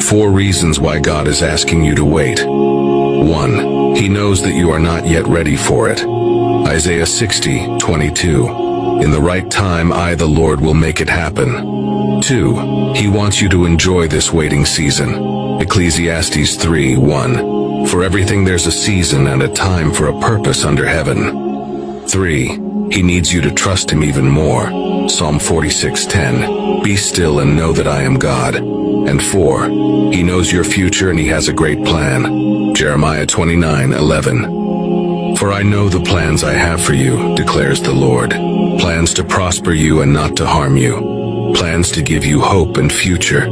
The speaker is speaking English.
4 reasons why God is asking you to wait. 1. He knows that you are not yet ready for it. Isaiah 60:22. In the right time, I, the Lord, will make it happen. 2. He wants you to enjoy this waiting season. Ecclesiastes 3:1. For everything there's a season and a time for a purpose under heaven. 3. He needs you to trust him even more. Psalm 46:10. Be still and know that I am God. And 4. He knows your future and he has a great plan. Jeremiah 29:11. For I know the plans I have for you, declares the Lord. Plans to prosper you and not to harm you. Plans to give you hope and future.